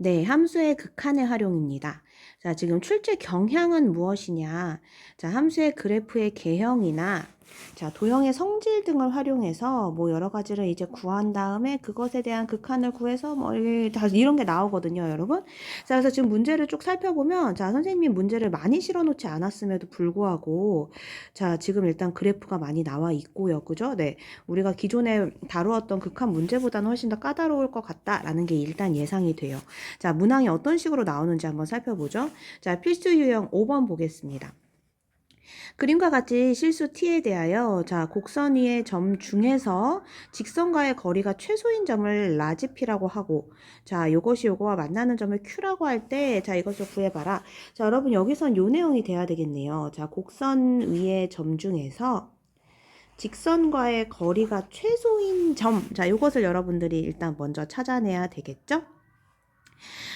네, 함수의 극한의 활용입니다. 자, 지금 출제 경향은 무엇이냐? 자, 함수의 그래프의 개형이나 자, 도형의 성질 등을 활용해서 뭐 여러 가지를 이제 구한 다음에 그것에 대한 극한을 구해서 뭐 다 이런 게 나오거든요, 여러분. 자, 그래서 지금 문제를 쭉 살펴보면 자, 선생님이 문제를 많이 실어 놓지 않았음에도 불구하고 자, 지금 일단 그래프가 많이 나와 있고요. 그죠? 네. 우리가 기존에 다루었던 극한 문제보다는 훨씬 더 까다로울 것 같다라는 게 일단 예상이 돼요. 자, 문항이 어떤 식으로 나오는지 한번 살펴보죠. 자, 필수 유형 5번 보겠습니다. 그림과 같이 실수 t에 대하여 자, 곡선 위의 점 중에서 직선과의 거리가 최소인 점을 라지 p라고 하고 자, 요것이 요거와 만나는 점을 q라고 할 때 자, 이것을 구해봐라. 자, 여러분 여기선 요 내용이 돼야 되겠네요. 자, 곡선 위의 점 중에서 직선과의 거리가 최소인 점. 자, 요것을 여러분들이 일단 먼저 찾아내야 되겠죠?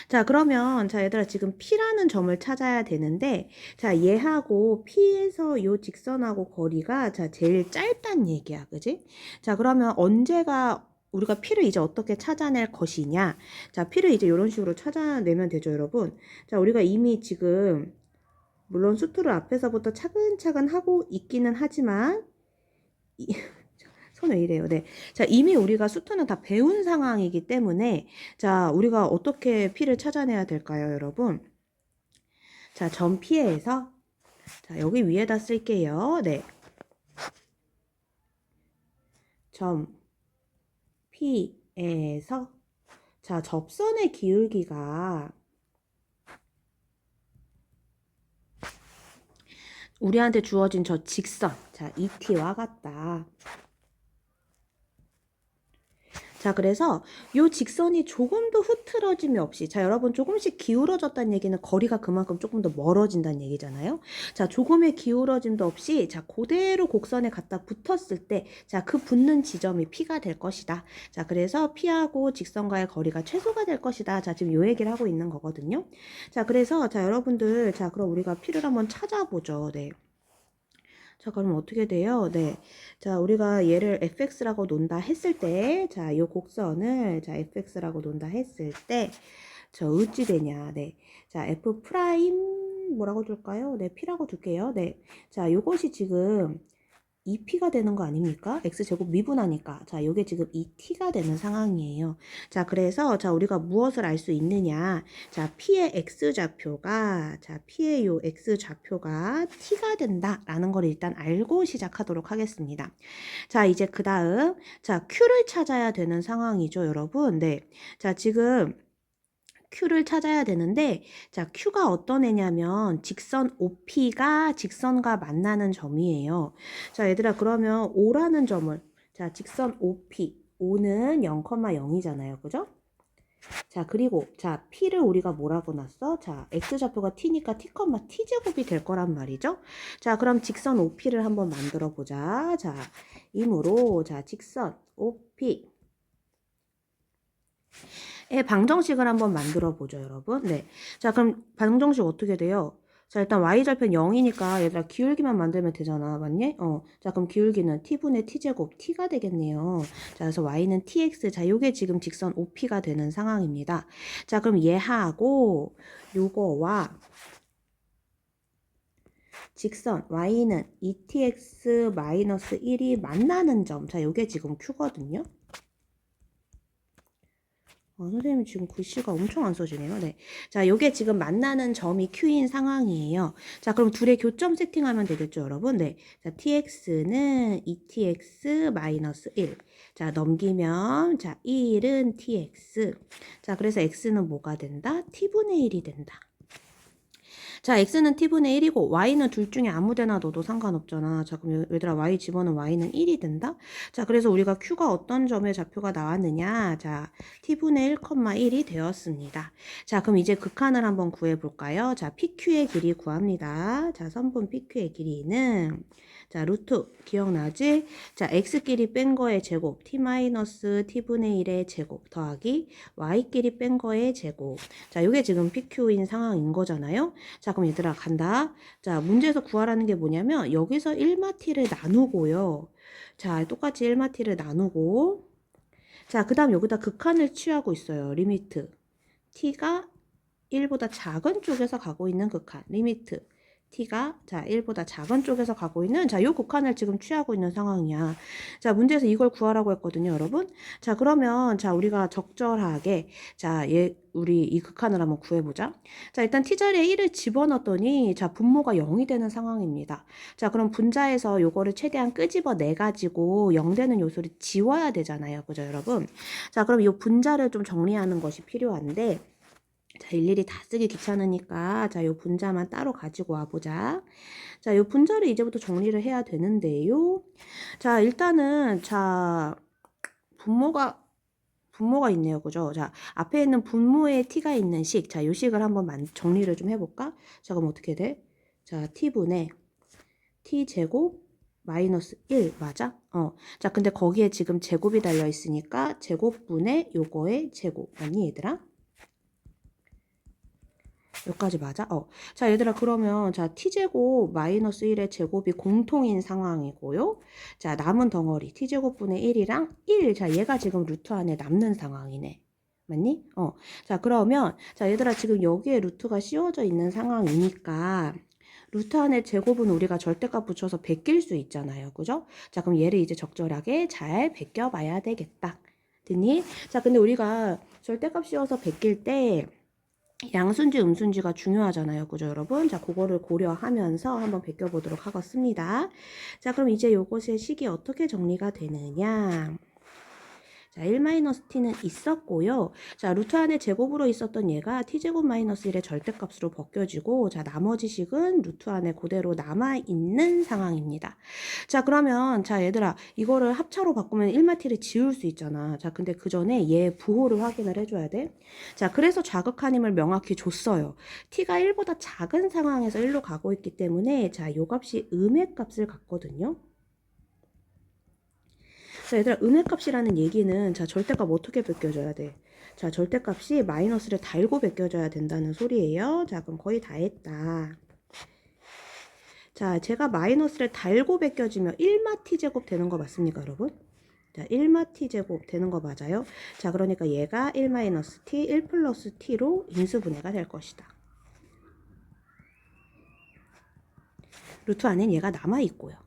자, 그러면 자, 얘들아 지금 P라는 점을 찾아야 되는데 자, 얘하고 P에서 요 직선하고 거리가 자, 제일 짧단 얘기야. 그지? 자, 그러면 언제가 우리가 P를 이제 어떻게 찾아낼 것이냐? 자, P를 이제 이런 식으로 찾아내면 되죠, 여러분. 자, 우리가 이미 지금 물론 수투를 앞에서부터 차근차근 하고 있기는 하지만 손 왜 이래요? 네. 자, 이미 우리가 수투는 다 배운 상황이기 때문에 자, 우리가 어떻게 P를 찾아내야 될까요, 여러분? 자, 점 P에서 자, 여기 위에다 쓸게요. 네. 점 P에서 자, 접선의 기울기가 우리한테 주어진 저 직선 자, ET와 같다. 자, 그래서 요 직선이 조금도 흐트러짐이 없이 자, 여러분 조금씩 기울어졌다는 얘기는 거리가 그만큼 조금 더 멀어진다는 얘기잖아요. 자, 조금의 기울어짐도 없이 자, 그대로 곡선에 갖다 붙었을 때 자, 그 붙는 지점이 P가 될 것이다. 자, 그래서 P하고 직선과의 거리가 최소가 될 것이다. 자, 지금 요 얘기를 하고 있는 거거든요. 자, 그래서 자, 여러분들 자, 그럼 우리가 P를 한번 찾아보죠. 네. 자, 그럼 어떻게 돼요? 네. 자, 우리가 얘를 fx라고 논다 했을 때, 자, 요 곡선을, 자, fx라고 논다 했을 때, 저 어찌 되냐? 네. 자, f 프라임, 뭐라고 둘까요? 네, p라고 둘게요. 네. 자, 요것이 지금 2p가 되는 거 아닙니까? x제곱 미분하니까. 자, 요게 지금 2t가 되는 상황이에요. 자, 그래서 자, 우리가 무엇을 알 수 있느냐? 자, p의 x좌표가 자, p의 요 x좌표가 t가 된다라는 걸 일단 알고 시작하도록 하겠습니다. 자, 이제 그다음 자, q를 찾아야 되는 상황이죠, 여러분. 네. 자, 지금 Q를 찾아야 되는데 자, Q가 어떤 애냐면 직선 OP가 직선과 만나는 점이에요. 자, 얘들아 그러면 O라는 점을 자, 직선 OP O는 0,0이잖아요. 그죠? 자, 그리고 자, P를 우리가 뭐라고 놨어? 자, X좌표가 T니까 T, T제곱이 될 거란 말이죠. 자, 그럼 직선 OP를 한번 만들어 보자. 자, 이므로 자, 직선 OP 의 방정식을 한번 만들어 보죠, 여러분. 네. 자, 그럼 방정식 어떻게 돼요? 자, 일단 y절편 0이니까 얘들아 기울기만 만들면 되잖아. 맞니? 자, 그럼 기울기는 t분의 t제곱 t가 되겠네요. 자, 그래서 y는 tx. 자, 요게 지금 직선 OP가 되는 상황입니다. 자, 그럼 얘하고 요거와 직선 y는 2tx-1이 만나는 점. 자, 요게 지금 q거든요. 선생님 지금 글씨가 엄청 안 써지네요. 네. 자, 요게 지금 만나는 점이 Q인 상황이에요. 자, 그럼 둘의 교점 세팅하면 되겠죠, 여러분? 네. 자, tx는 2tx-1. 자, 넘기면, 자, 1은 tx. 자, 그래서 x는 뭐가 된다? t분의 1이 된다. 자, x는 t분의 1이고 y는 둘 중에 아무 데나 넣어도 상관없잖아. 자, 그럼 얘들아 y 집어넣으면 y는 1이 된다? 자, 그래서 우리가 q가 어떤 점의 좌표가 나왔느냐? 자, t분의 1,1이 되었습니다. 자, 그럼 이제 극한을 한번 구해볼까요? 자, pq의 길이 구합니다. 자, 선분 pq의 길이는 자, 루트 기억나지? 자, x끼리 뺀 거의 제곱 t-t분의 1의 제곱 더하기 y끼리 뺀 거의 제곱. 자, 이게 지금 pq인 상황인 거잖아요. 자, 그럼 얘들아 간다. 자, 문제에서 구하라는 게 뭐냐면 여기서 1마티를 나누고요. 자, 똑같이 1마티를 나누고 자, 그 다음 여기다 극한을 취하고 있어요. 리미트 t가 1보다 작은 쪽에서 가고 있는 극한, 리미트 t가 자 1보다 작은 쪽에서 가고 있는 자 요 극한을 지금 취하고 있는 상황이야. 자 문제에서 이걸 구하라고 했거든요, 여러분. 자 그러면 자 우리가 적절하게 자 우리 이 극한을 한번 구해보자. 자 일단 t자리에 1을 집어넣었더니 자 분모가 0이 되는 상황입니다. 자 그럼 분자에서 요거를 최대한 끄집어내 가지고 0 되는 요소를 지워야 되잖아요, 그죠 여러분? 자 그럼 이 분자를 좀 정리하는 것이 필요한데 자, 일일이 다 쓰기 귀찮으니까 자, 요 분자만 따로 가지고 와보자. 자, 요 분자를 이제부터 정리를 해야 되는데요. 자, 일단은 자, 분모가 있네요. 그죠? 자, 앞에 있는 분모에 t가 있는 식. 자, 요 식을 한번 정리를 좀 해볼까? 자, 그럼 어떻게 돼? 자, t분의 t제곱 마이너스 1 맞아? 자, 근데 거기에 지금 제곱이 달려 있으니까 제곱분의 요거의 제곱. 맞니, 얘들아? 여기까지 맞아? 자, 얘들아, 그러면, 자, t제곱 마이너스 1의 제곱이 공통인 상황이고요. 자, 남은 덩어리, t제곱분의 1이랑 1. 자, 얘가 지금 루트 안에 남는 상황이네. 맞니? 자, 그러면, 자, 얘들아, 지금 여기에 루트가 씌워져 있는 상황이니까, 루트 안에 제곱은 우리가 절대값 붙여서 베낄 수 있잖아요. 그죠? 자, 그럼 얘를 이제 적절하게 잘 베껴봐야 되겠다. 됐니? 자, 근데 우리가 절대값 씌워서 베낄 때, 양순지, 음순지가 중요하잖아요. 그죠, 여러분? 자, 그거를 고려하면서 한번 베껴보도록 하겠습니다. 자, 그럼 이제 요것의 식이 어떻게 정리가 되느냐? 자, 1-t는 있었고요. 자, 루트 안에 제곱으로 있었던 얘가 t제곱 마이너스 1의 절대값으로 벗겨지고 자, 나머지 식은 루트 안에 그대로 남아있는 상황입니다. 자, 그러면 자, 얘들아, 이거를 합차로 바꾸면 1-t를 지울 수 있잖아. 자, 근데 그 전에 얘 부호를 확인을 해줘야 돼. 자, 그래서 좌극한임을 명확히 줬어요. t가 1보다 작은 상황에서 1로 가고 있기 때문에 자, 요 값이 음의 값을 갖거든요. 자, 얘들아, 음의 값이라는 얘기는 자, 절대값 어떻게 베껴줘야 돼? 자, 절대값이 마이너스를 달고 베껴줘야 된다는 소리예요. 자, 그럼 거의 다 했다. 자, 제가 마이너스를 달고 베껴지면 1마t제곱 되는 거 맞습니까, 여러분? 자, 1마t제곱 되는 거 맞아요? 자, 그러니까 얘가 1-t, 1+t로 인수분해가 될 것이다. 루트 안엔 얘가 남아있고요.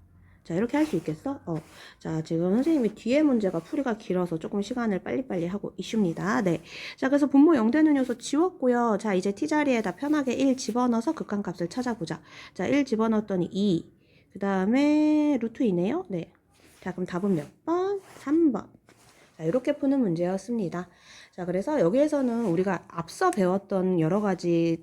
자, 이렇게 할 수 있겠어? 자, 지금 선생님이 뒤에 문제가 풀이가 길어서 조금 시간을 빨리빨리 하고 있습니다. 네. 자, 그래서 분모 0 되는 요소 지웠고요. 자, 이제 t자리에다 편하게 1 집어넣어서 극한값을 찾아보자. 자, 1 집어넣었더니 2. 그 다음에 루트 2네요. 네. 자, 그럼 답은 몇 번? 3번. 자, 이렇게 푸는 문제였습니다. 자, 그래서 여기에서는 우리가 앞서 배웠던 여러 가지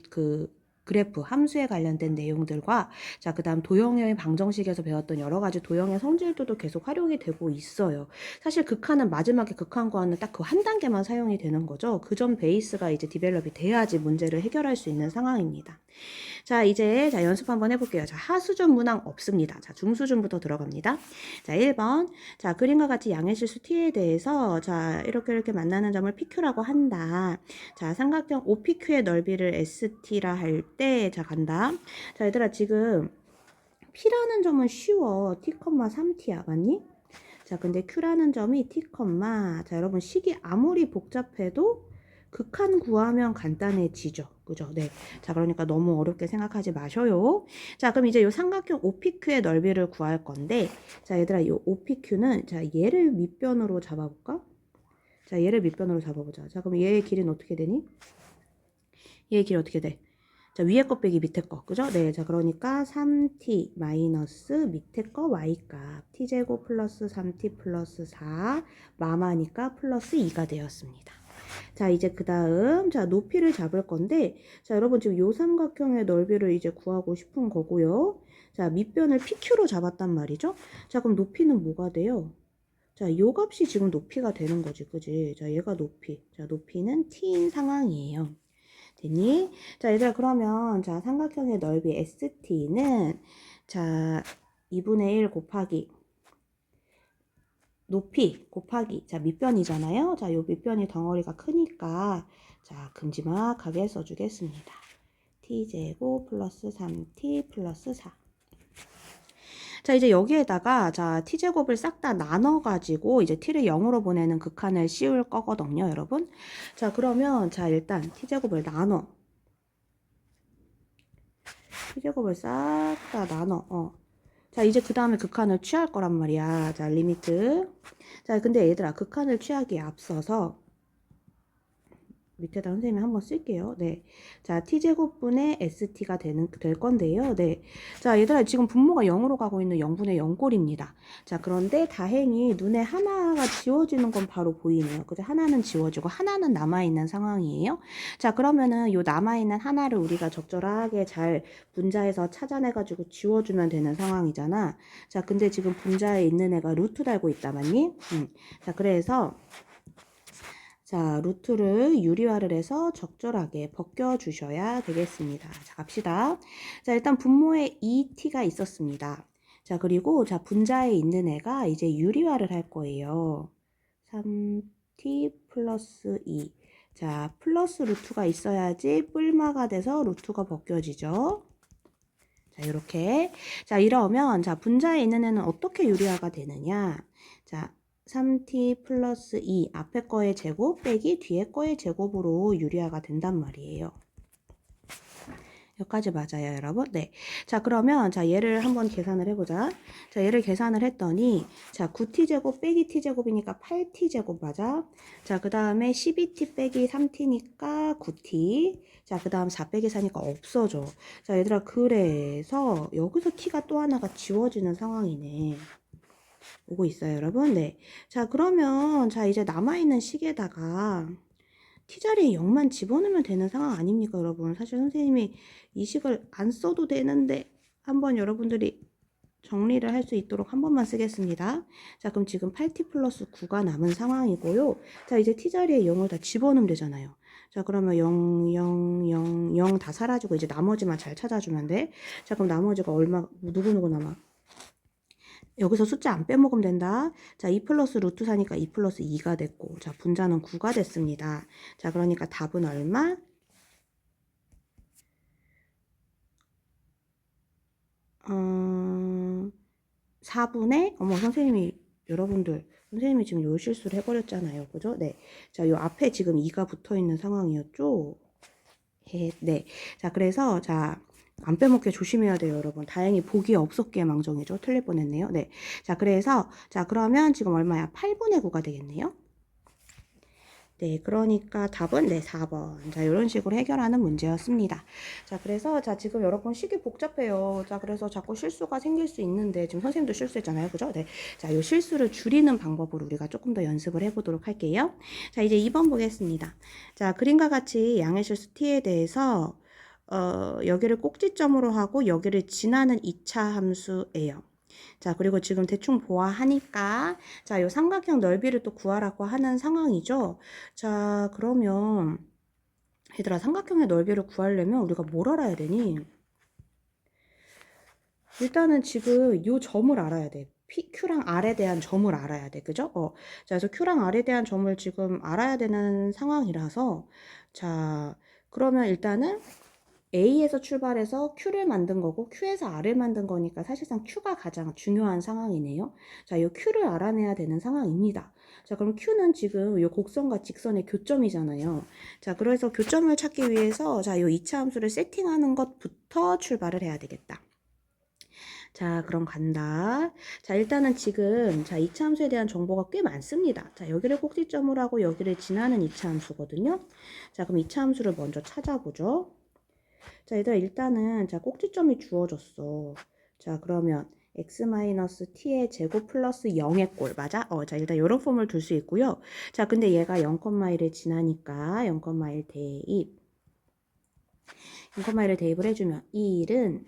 그래프, 함수에 관련된 내용들과 자, 그다음 도형의 방정식에서 배웠던 여러 가지 도형의 성질들도 계속 활용이 되고 있어요. 사실 극한은 마지막에 극한 구하는 딱 그 한 단계만 사용이 되는 거죠. 그 점 베이스가 이제 디벨롭이 돼야지 문제를 해결할 수 있는 상황입니다. 자, 이제 자, 연습 한번 해볼게요. 자, 하수준 문항 없습니다. 자, 중수준부터 들어갑니다. 자, 1번. 자, 그림과 같이 양의 실수 t에 대해서 자, 이렇게 만나는 점을 pq라고 한다. 자, 삼각형 OPQ의 넓이를 ST라 할 때, 자, 간다. 자, 얘들아, 지금 P라는 점은 쉬워. T, 3T야. 맞니? 자, 근데 Q라는 점이 T, 자, 여러분, 식이 아무리 복잡해도 극한 구하면 간단해지죠. 그죠? 네. 자, 그러니까 너무 어렵게 생각하지 마셔요. 자, 그럼 이제 이 삼각형 OPQ의 넓이를 구할 건데, 자, 얘들아, 이 OPQ는, 자, 얘를 밑변으로 잡아볼까? 자, 얘를 밑변으로 잡아보자. 자, 그럼 얘의 길이는 어떻게 되니? 얘의 길이 어떻게 돼? 자, 위에 거 빼기 밑에 거. 그죠? 네. 자, 그러니까 3t 마이너스 밑에 거 y값. t제곱 플러스 3t 플러스 4 마마니까 플러스 2가 되었습니다. 자, 이제 그 다음, 자, 높이를 잡을 건데, 자, 여러분 지금 요 삼각형의 넓이를 이제 구하고 싶은 거고요. 자, 밑변을 PQ로 잡았단 말이죠. 자, 그럼 높이는 뭐가 돼요? 자, 요 값이 지금 높이가 되는 거지, 그지? 자, 얘가 높이. 자, 높이는 t인 상황이에요. 됐니? 자, 얘들아, 그러면, 자, 삼각형의 넓이 ST는, 자, 2분의 1 곱하기, 높이 곱하기 자 밑변이잖아요. 자, 요 밑변이 덩어리가 크니까 자 큼지막하게 써주겠습니다. t제곱 플러스 3t 플러스 4. 자, 이제 여기에다가 자, t제곱을 싹 다 나눠가지고 이제 t를 0으로 보내는 극한을 씌울 거거든요, 여러분. 자, 그러면 자, 일단 t제곱을 나눠. t제곱을 싹 다 나눠. 자, 이제 그 다음에 극한을 취할 거란 말이야. 자, 리미트. 자, 근데 얘들아, 극한을 취하기에 앞서서 밑에다 선생님이 한번 쓸게요. 네. 자, t제곱분의 st가 될 건데요. 네. 자, 얘들아, 지금 분모가 0으로 가고 있는 0분의 0꼴입니다. 자, 그런데 다행히 눈에 하나가 지워지는 건 바로 보이네요. 그죠? 하나는 지워지고 하나는 남아있는 상황이에요. 자, 그러면은 요 남아있는 하나를 우리가 적절하게 잘 분자에서 찾아내가지고 지워주면 되는 상황이잖아. 자, 근데 지금 분자에 있는 애가 루트 달고 있다, 맞니? 자, 그래서 자, 루트를 유리화를 해서 적절하게 벗겨주셔야 되겠습니다. 자, 갑시다. 자, 일단 분모에 2t가 있었습니다. 자, 그리고 자, 분자에 있는 애가 이제 유리화를 할 거예요. 3t 플러스 2. 자, 플러스 루트가 있어야지 뿔마가 돼서 루트가 벗겨지죠. 자, 이렇게. 자, 이러면 자, 분자에 있는 애는 어떻게 유리화가 되느냐? 자, 3t 플러스 2 앞에 거의 제곱 빼기 뒤에 거의 제곱으로 유리화가 된단 말이에요. 여기까지 맞아요, 여러분? 네. 자, 그러면 자, 얘를 한번 계산을 해보자. 자, 얘를 계산을 했더니 자, 9t제곱 빼기 t제곱이니까 8t제곱 맞아? 자, 그 다음에 12t 빼기 3t니까 9t. 자, 그 다음 4 빼기 4니까 없어져. 자, 얘들아, 그래서 여기서 t가 또 하나가 지워지는 상황이네. 오고 있어요, 여러분? 네. 자, 그러면 자, 이제 남아있는 식에다가 t자리에 0만 집어넣으면 되는 상황 아닙니까, 여러분? 사실 선생님이 이 식을 안 써도 되는데 한번 여러분들이 정리를 할 수 있도록 한 번만 쓰겠습니다. 자, 그럼 지금 8t 플러스 9가 남은 상황이고요. 자, 이제 t자리에 0을 다 집어넣으면 되잖아요. 자, 그러면 0, 0, 0, 0 다 사라지고 이제 나머지만 잘 찾아주면 돼. 자, 그럼 나머지가 얼마, 누구 남아? 여기서 숫자 안 빼먹으면 된다. 자, 2 플러스 루트 4니까 2 플러스 2가 됐고, 자, 분자는 9가 됐습니다. 자, 그러니까 답은 얼마? 4분의, 선생님이, 여러분들, 선생님이 지금 요 실수를 해버렸잖아요. 그죠? 네. 자, 요 앞에 지금 2가 붙어 있는 상황이었죠? 네. 자, 그래서, 자, 안 빼먹게 조심해야 돼요, 여러분. 다행히 보기 없었기에 망정이죠. 틀릴 뻔했네요. 네. 자, 그래서, 자, 그러면 지금 얼마야? 8분의 9가 되겠네요. 네, 그러니까 답은 네, 4번. 자, 이런 식으로 해결하는 문제였습니다. 자, 그래서 자, 지금 여러분 식이 복잡해요. 자, 그래서 자꾸 실수가 생길 수 있는데 지금 선생님도 실수했잖아요. 그죠? 네. 자, 이 실수를 줄이는 방법으로 우리가 조금 더 연습을 해보도록 할게요. 자, 이제 2번 보겠습니다. 자, 그림과 같이 양의 실수 t에 대해서 여기를 꼭지점으로 하고 여기를 지나는 2차 함수예요. 자, 그리고 지금 대충 보아하니까 자, 요 삼각형 넓이를 또 구하라고 하는 상황이죠. 자, 그러면 얘들아, 삼각형의 넓이를 구하려면 우리가 뭘 알아야 되니? 일단은 지금 요 점을 알아야 돼. Q랑 R에 대한 점을 알아야 돼. 그죠? 자, 그래서 Q랑 R에 대한 점을 지금 알아야 되는 상황이라서 자, 그러면 일단은 A에서 출발해서 Q를 만든 거고 Q에서 R을 만든 거니까 사실상 Q가 가장 중요한 상황이네요. 자, 이 Q를 알아내야 되는 상황입니다. 자, 그럼 Q는 지금 이 곡선과 직선의 교점이잖아요. 자, 그래서 교점을 찾기 위해서 자, 이 2차 함수를 세팅하는 것부터 출발을 해야 되겠다. 자, 그럼 간다. 자, 일단은 지금 자, 2차 함수에 대한 정보가 꽤 많습니다. 자, 여기를 꼭지점으로 하고 여기를 지나는 2차 함수거든요. 자, 그럼 2차 함수를 먼저 찾아보죠. 자, 얘들아, 일단은 자, 꼭지점이 주어졌어. 자, 그러면 x-t의 제곱 플러스 0의 꼴 맞아? 자, 일단 이런 폼을 둘 수 있고요. 자, 근데 얘가 0,1을 지나니까 0,1 대입 0,1을 대입을 해주면 이 1은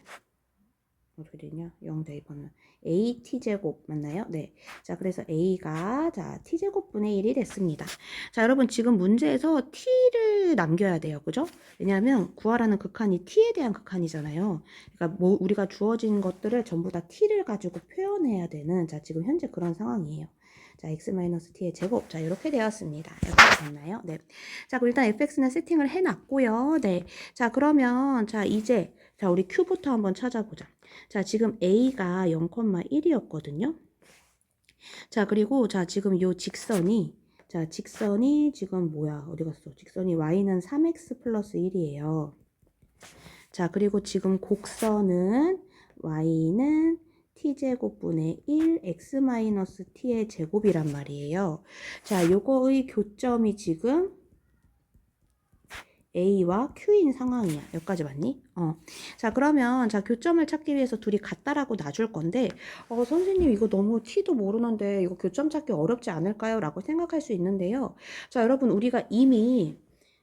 어떻게 되냐? 0 대입하면 AT제곱 맞나요? 네. 자, 그래서 A가 자, T제곱분의 1이 됐습니다. 자, 여러분 지금 문제에서 T를 남겨야 돼요. 그죠? 왜냐하면 구하라는 극한이 T에 대한 극한이잖아요. 그러니까 뭐 우리가 주어진 것들을 전부 다 T를 가지고 표현해야 되는 자, 지금 현재 그런 상황이에요. 자, x-t의 제곱. 자, 이렇게 되었습니다. 여기까지 됐나요? 네. 자, 그럼 일단 fx는 세팅을 해놨고요. 네. 자, 그러면, 자, 이제, 자, 우리 q부터 한번 찾아보자. 자, 지금 a가 0,1이었거든요. 자, 그리고, 자, 지금 요 직선이, 자, 직선이 지금 뭐야? 어디 갔어? 직선이 y는 3x 플러스 1이에요. 자, 그리고 지금 곡선은 y는 t제곱분의 1 x-t의 제곱이란 말이에요. 자, 요거의 교점이 지금 A와 Q인 상황이야. 여기까지 맞니? 자, 그러면, 자, 교점을 찾기 위해서 둘이 같다라고 놔줄 건데, 선생님, 이거 너무 T도 모르는데, 이거 교점 찾기 어렵지 않을까요? 라고 생각할 수 있는데요. 자, 여러분, 우리가 이미,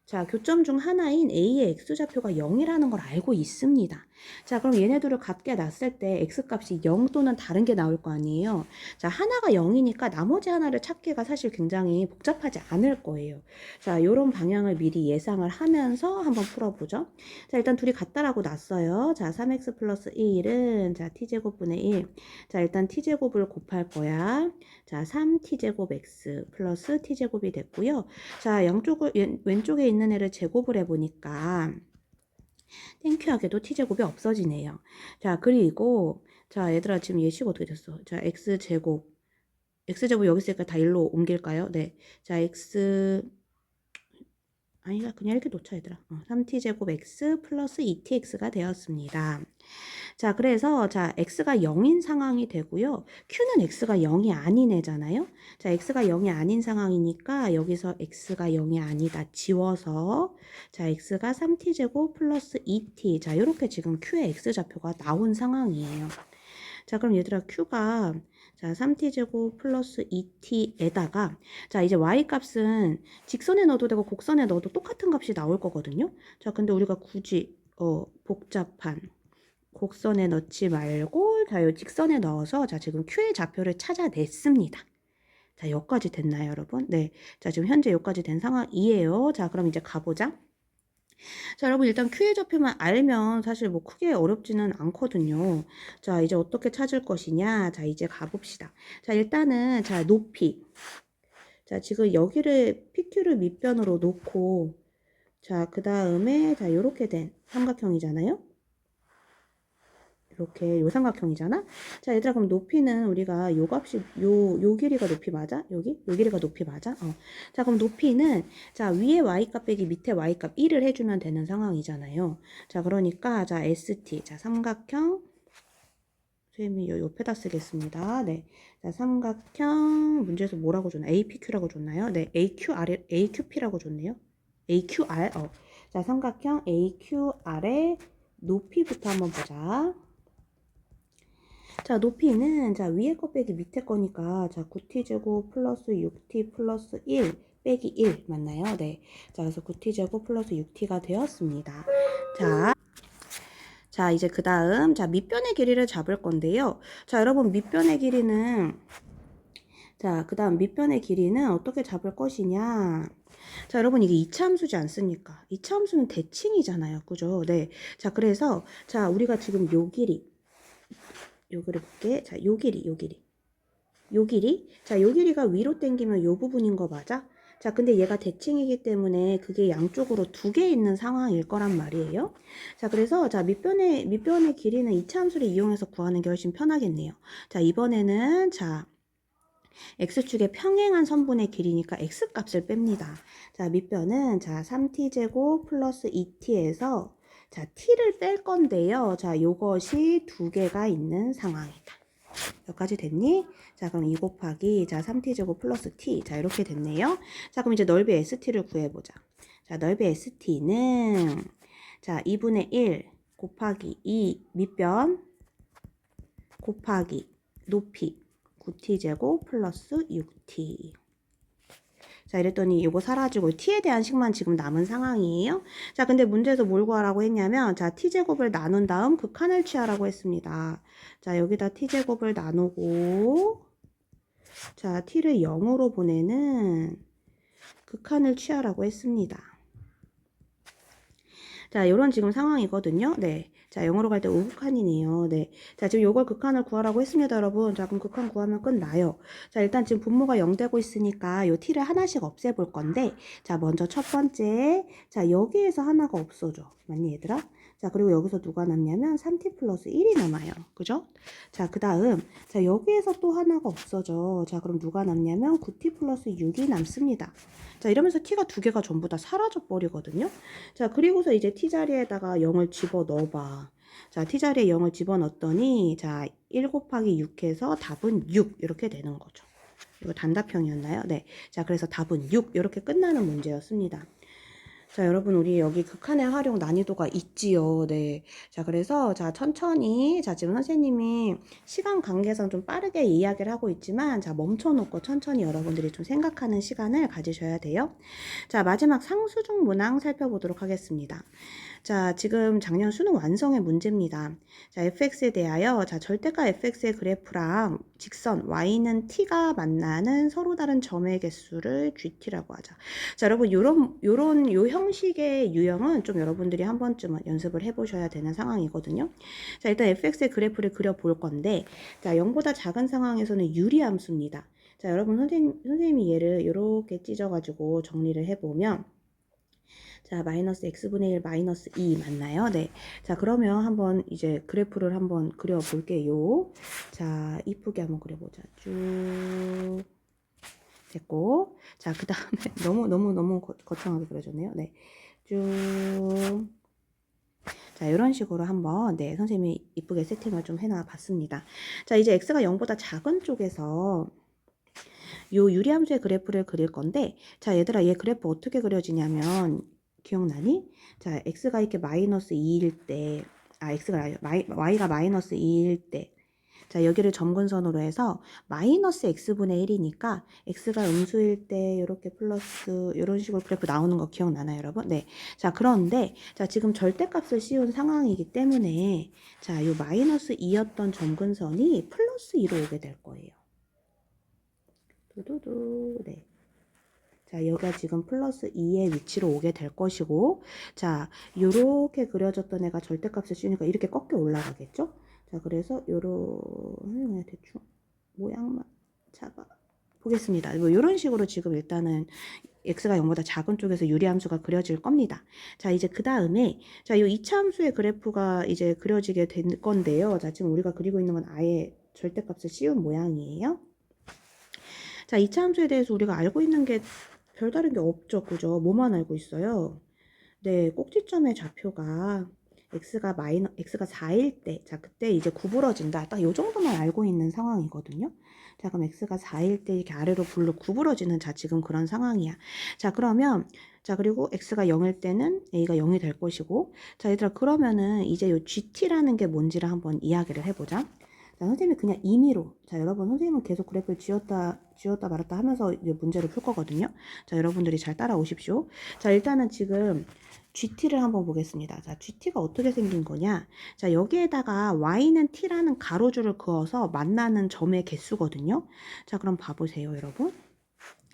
자, 교점 중 하나인 A의 X좌표가 0이라는 걸 알고 있습니다. 자, 그럼 얘네들을 같게 놨을 때 X값이 0 또는 다른 게 나올 거 아니에요. 자, 하나가 0이니까 나머지 하나를 찾기가 사실 굉장히 복잡하지 않을 거예요. 자, 요런 방향을 미리 예상을 하면서 한번 풀어보죠. 자, 일단 둘이 같다라고 놨어요. 자, 3x 플러스 1은, 자, t제곱분의 1. 자, 일단 t제곱을 곱할 거야. 자, 3t제곱 x 플러스 t제곱이 됐고요. 자, 양쪽을, 왼쪽에 있는 애를 제곱을 해보니까, 땡큐하게도 t제곱이 없어지네요. 자, 그리고, 자, 얘들아, 지금 예식 어떻게 됐어? 자, x제곱 여기 있으니까 다 일로 옮길까요? 네. 자, 아니다. 그냥 이렇게 놓자, 얘들아. 3t제곱 x 플러스 2tx가 되었습니다. 자, 그래서, 자, x가 0인 상황이 되고요. q는 x가 0이 아닌 애잖아요. 자, x가 0이 아닌 상황이니까 여기서 x가 0이 아니다 지워서, 자, x가 3t제곱 플러스 2t. 자, 이렇게 지금 q의 x좌표가 나온 상황이에요. 자, 그럼 얘들아, q가, 자, 3t제곱 플러스 2t에다가, 자, 이제 y값은 직선에 넣어도 되고 곡선에 넣어도 똑같은 값이 나올 거거든요. 자, 근데 우리가 굳이, 복잡한 곡선에 넣지 말고, 자, 요 직선에 넣어서, 자, 지금 q의 좌표를 찾아냈습니다. 자, 여기까지 됐나요, 여러분? 네. 자, 지금 현재 여기까지 된 상황이에요. 자, 그럼 이제 가보자. 자, 여러분 일단 Q의 좌표만 알면 사실 뭐 크게 어렵지는 않거든요. 자, 이제 어떻게 찾을 것이냐? 자, 이제 가봅시다. 자, 일단은 자, 높이. 자, 지금 여기를 PQ를 밑변으로 놓고 자, 그 다음에 자, 요렇게 된 삼각형이잖아요. 이렇게 요 삼각형이잖아. 자, 얘들아, 그럼 높이는 우리가 요 값이 요 길이가 높이 맞아? 요 길이가 높이 맞아? 자, 그럼 높이는 자, 위에 y값 빼기 밑에 y값 1을 해주면 되는 상황이잖아요. 자, 그러니까 자, ST 자, 삼각형 선생님이 요 옆에다 쓰겠습니다. 네. 자, 삼각형 문제에서 뭐라고 줬나? APQ라고 줬나요? 네, AQP라고 줬네요. AQR 자, 삼각형 AQR의 높이부터 한번 보자. 자, 높이는, 자, 위에 거 빼기 밑에 거니까, 자, 9t제곱 플러스 6t 플러스 1 빼기 1 맞나요? 네. 자, 그래서 9t제곱 플러스 6t가 되었습니다. 자, 이제 그 다음, 자, 밑변의 길이를 잡을 건데요. 자, 여러분, 밑변의 길이는, 자, 그 다음 밑변의 길이는 어떻게 잡을 것이냐. 자, 여러분, 이게 이차함수지 않습니까? 이차함수는 대칭이잖아요. 그죠? 네. 자, 그래서, 자, 우리가 지금 요 길이 볼게. 자, 요 길이. 자, 요 길이가 위로 당기면 요 부분인 거 맞아? 자, 근데 얘가 대칭이기 때문에 그게 양쪽으로 두 개 있는 상황일 거란 말이에요. 자, 그래서 자, 밑변의 길이는 이차함수를 이용해서 구하는 게 훨씬 편하겠네요. 자, 이번에는 자, x축의 평행한 선분의 길이니까 x값을 뺍니다. 자, 밑변은 자, 3t제곱 플러스 2t에서 자, t를 뺄 건데요. 자, 요것이 두 개가 있는 상황이다. 여기까지 됐니? 자, 그럼 2 곱하기 자, 3t제곱 플러스 t. 자, 이렇게 됐네요. 자, 그럼 이제 넓이 st를 구해보자. 자, 넓이 st는 자, 2분의 1 곱하기 2 밑변 곱하기 높이 9t제곱 플러스 6t. 자, 이랬더니 이거 사라지고 t에 대한 식만 지금 남은 상황이에요. 자, 근데 문제에서 뭘 구하라고 했냐면 자, t제곱을 나눈 다음 극한을 취하라고 했습니다. 자, 여기다 t제곱을 나누고 자, t를 0으로 보내는 극한을 취하라고 했습니다. 자, 요런 지금 상황이거든요. 네. 자, 0으로 갈 때 우극한이네요. 네. 자, 지금 요걸 극한을 구하라고 했습니다, 여러분. 자, 그럼 극한 구하면 끝나요. 자, 일단 지금 분모가 0 되고 있으니까 요 t를 하나씩 없애볼 건데, 자, 먼저 첫 번째, 자, 여기에서 하나가 없어져. 맞니, 얘들아? 자, 그리고 여기서 누가 남냐면 3t 플러스 1이 남아요. 그죠? 자, 그 다음, 자, 여기에서 또 하나가 없어져. 자, 그럼 누가 남냐면 9t 플러스 6이 남습니다. 자, 이러면서 t가 두 개가 전부 다 사라져 버리거든요. 자, 그리고서 이제 t 자리에다가 0을 집어 넣어봐. 자, t 자리에 0을 집어 넣었더니, 자, 1 곱하기 6 해서 답은 6 이렇게 되는 거죠. 이거 단답형이었나요? 네. 자, 그래서 답은 6 이렇게 끝나는 문제였습니다. 자, 여러분, 우리 여기 극한의 활용 난이도가 있지요. 네. 자, 그래서, 자, 천천히, 자, 지금 선생님이 시간 관계상 좀 빠르게 이야기를 하고 있지만, 자, 멈춰놓고 천천히 여러분들이 좀 생각하는 시간을 가지셔야 돼요. 자, 마지막 상수중 문항 살펴보도록 하겠습니다. 자, 지금 작년 수능 완성의 문제입니다. 자, fx에 대하여, 자, 절대값 fx의 그래프랑 직선 y는 t가 만나는 서로 다른 점의 개수를 gt라고 하자. 자, 여러분, 요 형식의 유형은 좀 여러분들이 한 번쯤은 연습을 해보셔야 되는 상황이거든요. 자, 일단 fx의 그래프를 그려볼 건데, 자, 0보다 작은 상황에서는 유리함수입니다. 자, 여러분, 선생님이 얘를 이렇게 찢어가지고 정리를 해보면, 자, 마이너스 x분의 1 마이너스 2 맞나요? 네. 자, 그러면 한번 이제 그래프를 한번 그려볼게요. 자, 이쁘게 한번 그려보자. 쭉. 됐고. 자, 그 다음에 너무 거창하게 그려졌네요. 네. 쭉. 자, 이런 식으로 한번, 네, 선생님이 이쁘게 세팅을 좀 해놔 봤습니다. 자, 이제 x가 0보다 작은 쪽에서 요 유리함수의 그래프를 그릴 건데, 자, 얘들아, 얘 그래프 어떻게 그려지냐면, 기억나니? 자, x가 이렇게 마이너스 2일 때, y가 마이너스 2일 때, 자, 여기를 점근선으로 해서 마이너스 x분의 1이니까 x가 음수일 때 이렇게 플러스 이런 식으로 그래프 나오는 거 기억나나요, 여러분? 네. 자, 그런데 자, 지금 절대값을 씌운 상황이기 때문에 자, 요 마이너스 2였던 점근선이 플러스 2로 오게 될 거예요. 두두두. 네. 자, 여기가 지금 플러스 2의 위치로 오게 될 것이고, 자, 요렇게 그려졌던 애가 절대값을 씌우니까 이렇게 꺾여 올라가겠죠? 자, 그래서 그냥 대충 모양만 잡아 보겠습니다. 뭐 이런 식으로 지금 일단은 x가 0보다 작은 쪽에서 유리함수가 그려질 겁니다. 자, 이제 그 다음에 자, 이 2차 함수의 그래프가 이제 그려지게 된 건데요. 자, 지금 우리가 그리고 있는 건 아예 절대값을 씌운 모양이에요. 자, 2차 함수에 대해서 우리가 알고 있는 게 별다른 게 없죠. 그죠? 뭐만 알고 있어요? 네, 꼭지점의 좌표가 x가 4일 때, 자, 그때 이제 구부러진다. 딱 요 정도만 알고 있는 상황이거든요. 자, 그럼 x가 4일 때 이렇게 아래로 불로 구부러지는, 자, 지금 그런 상황이야. 자, 그러면, 자, 그리고 x가 0일 때는 a가 0이 될 것이고, 자, 얘들아, 그러면은 이제 요 gt라는 게 뭔지를 한번 이야기를 해보자. 자, 선생님이 그냥 임의로, 자, 여러분, 선생님은 계속 그래프를 지웠다 말았다 하면서 이제 문제를 풀 거거든요. 자, 여러분들이 잘 따라오십시오. 자, 일단은 지금 GT를 한번 보겠습니다. 자, GT가 어떻게 생긴 거냐? 자, 여기에다가 Y는 T라는 가로줄을 그어서 만나는 점의 개수거든요. 자, 그럼 봐보세요, 여러분.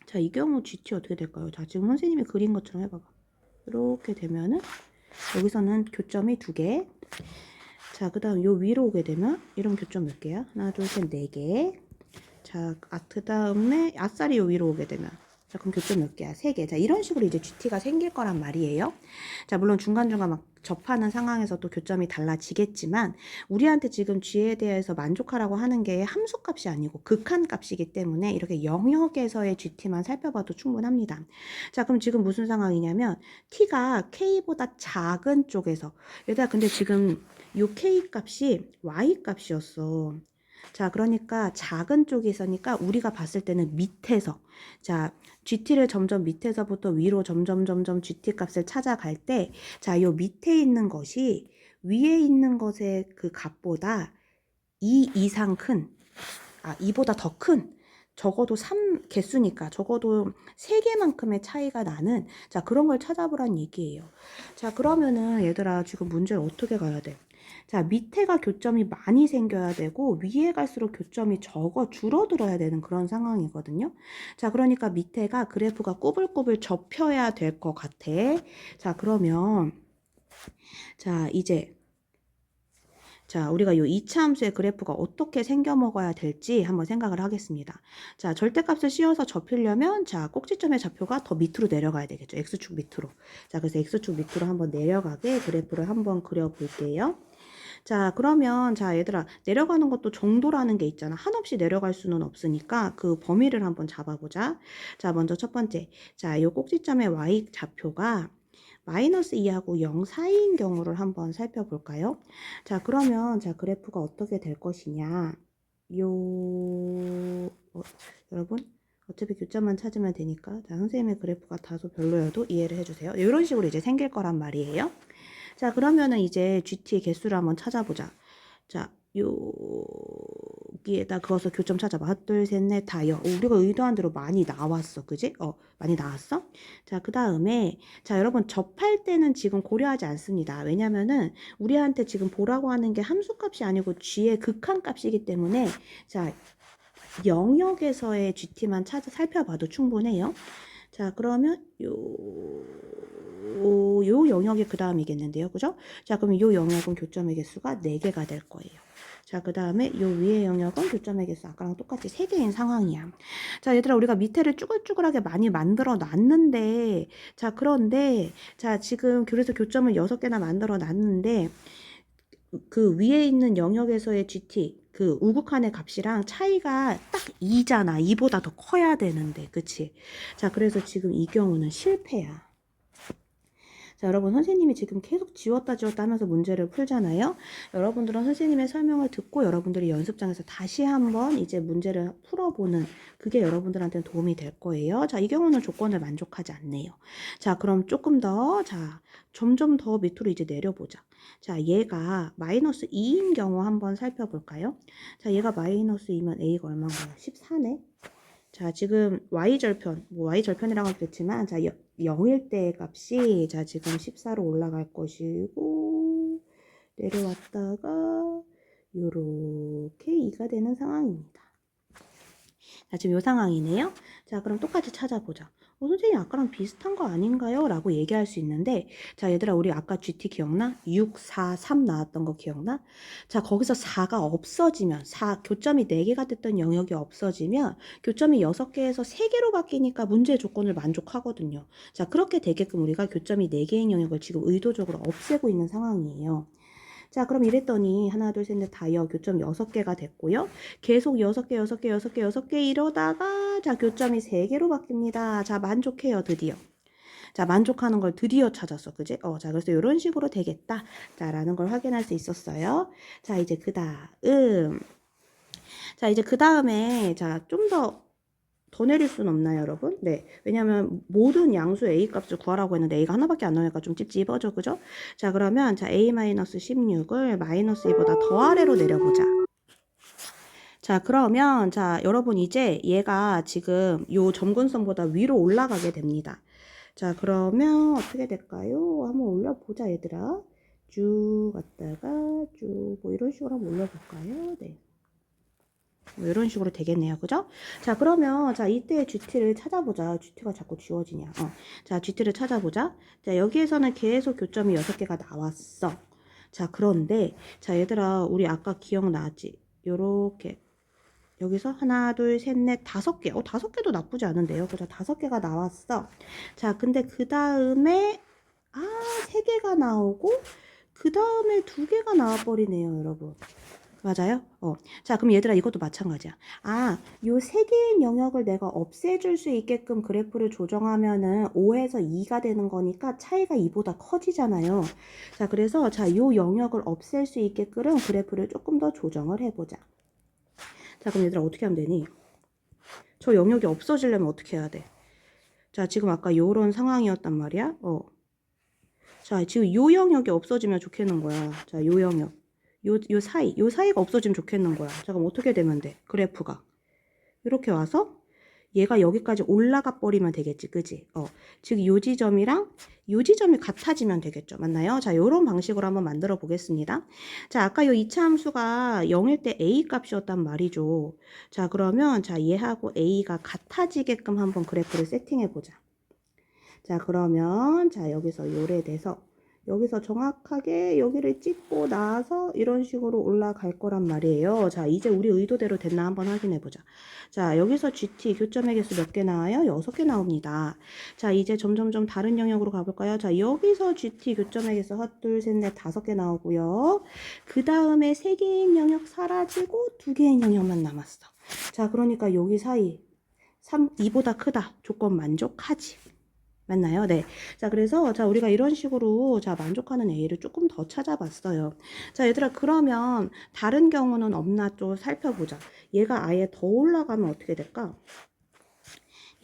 자, 이 경우 GT 어떻게 될까요? 자, 지금 선생님이 그린 것처럼 해봐봐. 이렇게 되면은, 여기서는 교점이 2개. 자, 그 다음 요 위로 오게 되면 이런 교점 몇 개야? 하나, 둘, 셋, 4개. 자, 그 다음에 아싸리 요 위로 오게 되면 자, 그럼 교점 몇 개야? 3개. 자, 이런 식으로 이제 GT가 생길 거란 말이에요. 자, 물론 중간중간 막 접하는 상황에서 또 교점이 달라지겠지만 우리한테 지금 G에 대해서 만족하라고 하는 게 함수값이 아니고 극한값이기 때문에 이렇게 영역에서의 GT만 살펴봐도 충분합니다. 자, 그럼 지금 무슨 상황이냐면 T가 K보다 작은 쪽에서 얘들아, 근데 지금 요 K 값이 Y 값이었어. 자, 그러니까 작은 쪽이 있으니까 우리가 봤을 때는 밑에서, 자, GT를 점점 밑에서부터 위로 점점 GT 값을 찾아갈 때, 자, 요 밑에 있는 것이 위에 있는 것의 그 값보다 2 이상 큰, 2보다 더 큰, 적어도 3 개수니까 적어도 3개만큼의 차이가 나는, 자, 그런 걸 찾아보란 얘기예요. 자, 그러면은 얘들아, 지금 문제를 어떻게 가야 돼? 자, 밑에가 교점이 많이 생겨야 되고 위에 갈수록 교점이 줄어들어야 되는 그런 상황이거든요. 자, 그러니까 밑에가 그래프가 꾸불꾸불 접혀야 될 것 같아. 자, 그러면 자, 이제 자, 우리가 이 2차 함수의 그래프가 어떻게 생겨 먹어야 될지 한번 생각을 하겠습니다. 자, 절대값을 씌워서 접히려면 자, 꼭지점의 좌표가 더 밑으로 내려가야 되겠죠. X축 밑으로. 자, 그래서 X축 밑으로 한번 내려가게 그래프를 한번 그려 볼게요. 자, 그러면 자, 얘들아, 내려가는 것도 정도라는 게 있잖아. 한없이 내려갈 수는 없으니까 그 범위를 한번 잡아보자. 자, 먼저 첫 번째. 자, 이 꼭지점의 Y 좌표가 마이너스 2하고 0 사이인 경우를 한번 살펴볼까요? 자, 그러면 자, 그래프가 어떻게 될 것이냐? 여러분, 어차피 교점만 찾으면 되니까 자, 선생님의 그래프가 다소 별로여도 이해를 해주세요. 이런 식으로 이제 생길 거란 말이에요. 자, 그러면은 이제 GT의 개수를 한번 찾아보자. 자, 여기에다 그어서 교점 찾아봐. 하나, 둘, 셋, 넷, 다요. 우리가 의도한 대로 많이 나왔어. 그지? 많이 나왔어? 자, 그 다음에, 자, 여러분, 접할 때는 지금 고려하지 않습니다. 왜냐면은, 우리한테 지금 보라고 하는 게 함수값이 아니고 G의 극한값이기 때문에, 자, 영역에서의 GT만 살펴봐도 충분해요. 자, 그러면 요 영역이 그 다음이겠는데요. 그죠? 자, 그럼 요 영역은 교점의 개수가 4개가 될 거예요. 자, 그 다음에 요 위의 영역은 교점의 개수 아까랑 똑같이 3개인 상황이야. 자, 얘들아, 우리가 밑에를 쭈글쭈글하게 많이 만들어 놨는데, 자, 그런데, 자, 지금 그래서 교점을 6개나 만들어 놨는데, 그 위에 있는 영역에서의 GT, 그 우극한의 값이랑 차이가 딱 2잖아. 2보다 더 커야 되는데, 그치? 자, 그래서 지금 이 경우는 실패야. 자, 여러분, 선생님이 지금 계속 지웠다 하면서 문제를 풀잖아요. 여러분들은 선생님의 설명을 듣고 여러분들이 연습장에서 다시 한번 이제 문제를 풀어보는 그게 여러분들한테는 도움이 될 거예요. 자, 이 경우는 조건을 만족하지 않네요. 자, 그럼 조금 더, 자, 점점 더 밑으로 이제 내려보자. 자, 얘가 마이너스 2인 경우 한번 살펴볼까요? 자, 얘가 마이너스 2면 A가 얼마인가요? 14네? 자, 지금 y절편, 뭐 y절편이라고 했지만, 자, 0일 때 값이, 자, 지금 14로 올라갈 것이고, 내려왔다가, 요렇게 2가 되는 상황입니다. 자, 지금 요 상황이네요. 자, 그럼 똑같이 찾아보자. 선생님 아까랑 비슷한 거 아닌가요? 라고 얘기할 수 있는데, 자, 얘들아, 우리 아까 GT 기억나? 6, 4, 3 나왔던 거 기억나? 자, 거기서 4가 없어지면, 교점이 4개가 됐던 영역이 없어지면, 교점이 6개에서 3개로 바뀌니까 문제의 조건을 만족하거든요. 자, 그렇게 되게끔 우리가 교점이 4개인 영역을 지금 의도적으로 없애고 있는 상황이에요. 자, 그럼 이랬더니 하나, 둘, 셋, 넷, 다요. 교점 6개가 됐고요. 계속 6개, 6개, 6개, 6개 이러다가 자, 교점이 3개로 바뀝니다. 자, 만족해요, 드디어. 자, 만족하는 걸 드디어 찾았어. 그지? 자, 그래서 이런 식으로 되겠다. 자, 라는 걸 확인할 수 있었어요. 자, 이제 그 다음에 자, 좀 더 내릴 수는 없나요, 여러분? 네. 왜냐면 모든 양수 A 값을 구하라고 했는데 A가 하나밖에 안 나오니까 좀 찝찝하죠, 그죠? 자, 그러면 자, A-16을 마이너스 2보다 더 아래로 내려보자. 자, 그러면 자, 여러분 이제 얘가 지금 요 점근선보다 위로 올라가게 됩니다. 자, 그러면 어떻게 될까요? 한번 올려보자, 얘들아. 쭉 갔다가 쭉 뭐 이런 식으로 한번 올려볼까요? 네. 뭐 이런 식으로 되겠네요. 그죠? 자, 그러면 자, 이때 GT를 찾아보자. GT가 자꾸 지워지냐. 자, GT를 찾아보자. 자, 여기에서는 계속 교점이 6개가 나왔어. 자, 그런데 자, 얘들아, 우리 아까 기억나지? 요렇게 여기서 하나, 둘, 셋, 넷, 5개. 5개도 나쁘지 않은데요. 그죠? 5개가 나왔어. 자, 근데 그 다음에 3개가 나오고 그 다음에 2개가 나와버리네요, 여러분. 맞아요? 자, 그럼 얘들아, 이것도 마찬가지야. 요 3개의 영역을 내가 없애줄 수 있게끔 그래프를 조정하면은 5에서 2가 되는 거니까 차이가 2보다 커지잖아요. 자, 그래서 자, 요 영역을 없앨 수 있게끔 그래프를 조금 더 조정을 해보자. 자, 그럼 얘들아, 어떻게 하면 되니? 저 영역이 없어지려면 어떻게 해야 돼? 자, 지금 아까 요런 상황이었단 말이야. 자, 지금 요 영역이 없어지면 좋겠는 거야. 자, 요 영역. 요 사이가 없어지면 좋겠는 거야. 자, 그럼 어떻게 되면 돼? 그래프가. 이렇게 와서 얘가 여기까지 올라가 버리면 되겠지. 그지? 즉, 요 지점이랑 요 지점이 같아지면 되겠죠. 맞나요? 자, 요런 방식으로 한번 만들어 보겠습니다. 자, 아까 요 2차 함수가 0일 때 A 값이었단 말이죠. 자, 그러면 자, 얘하고 A가 같아지게끔 한번 그래프를 세팅해 보자. 자, 그러면 자, 여기서 요래 돼서 여기서 정확하게 여기를 찍고 나서 이런 식으로 올라갈 거란 말이에요. 자, 이제 우리 의도대로 됐나 한번 확인해 보자. 자, 여기서 GT 교점의 개수 몇 개 나와요? 6개 나옵니다. 자, 이제 점점점 다른 영역으로 가볼까요? 자, 여기서 GT 교점의 개수 하나, 둘, 셋, 넷, 5개 나오고요. 그 다음에 3개인 영역 사라지고 2개인 영역만 남았어. 자, 그러니까 여기 사이 2보다 크다. 조건 만족하지. 맞나요? 네. 자, 그래서 자, 우리가 이런 식으로 자, 만족하는 A를 조금 더 찾아봤어요. 자, 얘들아, 그러면 다른 경우는 없나 좀 살펴보자. 얘가 아예 더 올라가면 어떻게 될까?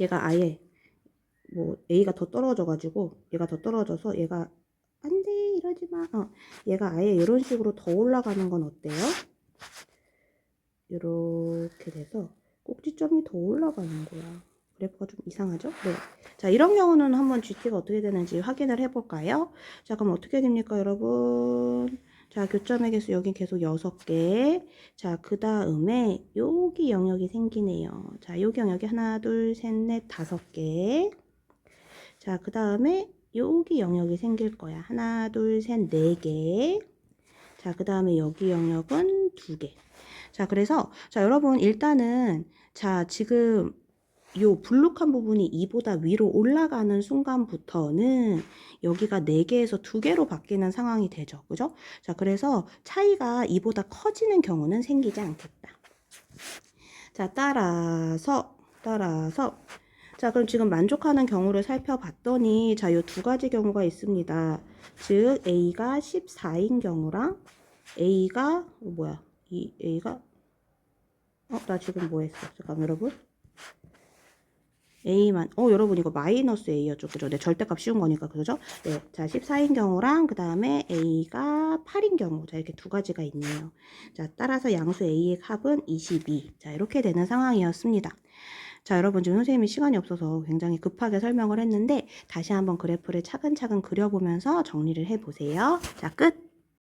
얘가 아예 뭐 A가 더 떨어져가지고 얘가 더 떨어져서 얘가 안 돼, 이러지 마. 얘가 아예 이런 식으로 더 올라가는 건 어때요? 이렇게 돼서 꼭지점이 더 올라가는 거야. 그래프가 좀 이상하죠? 네. 자, 이런 경우는 한번 GT가 어떻게 되는지 확인을 해볼까요? 자, 그럼 어떻게 됩니까, 여러분? 자, 교점의 개수 여기 계속 6개. 자, 그 다음에 여기 영역이 생기네요. 자, 여기 영역이 하나, 둘, 셋, 넷, 5개. 자, 그 다음에 여기 영역이 생길 거야. 하나, 둘, 셋, 4개. 자, 그 다음에 여기 영역은 2개. 자, 그래서 자, 여러분 일단은 자, 지금 요 불룩한 부분이 2보다 위로 올라가는 순간부터는 여기가 4개에서 2개로 바뀌는 상황이 되죠. 그죠? 자, 그래서 차이가 2보다 커지는 경우는 생기지 않겠다. 자, 따라서 자, 그럼 지금 만족하는 경우를 살펴봤더니 자, 요 2가지 경우가 있습니다. 즉 A가 14인 경우랑 A가 이 A가 나 지금 뭐 했어? 잠깐 여러분. A만 여러분 이거 마이너스 A였죠. 그죠? 네, 절대값 씌운 거니까 그죠? 네. 자, 14인 경우랑 그다음에 A가 8인 경우. 자, 이렇게 2가지가 있네요. 자, 따라서 양수 A의 합은 22. 자, 이렇게 되는 상황이었습니다. 자, 여러분 지금 선생님이 시간이 없어서 굉장히 급하게 설명을 했는데 다시 한번 그래프를 차근차근 그려보면서 정리를 해보세요. 자, 끝!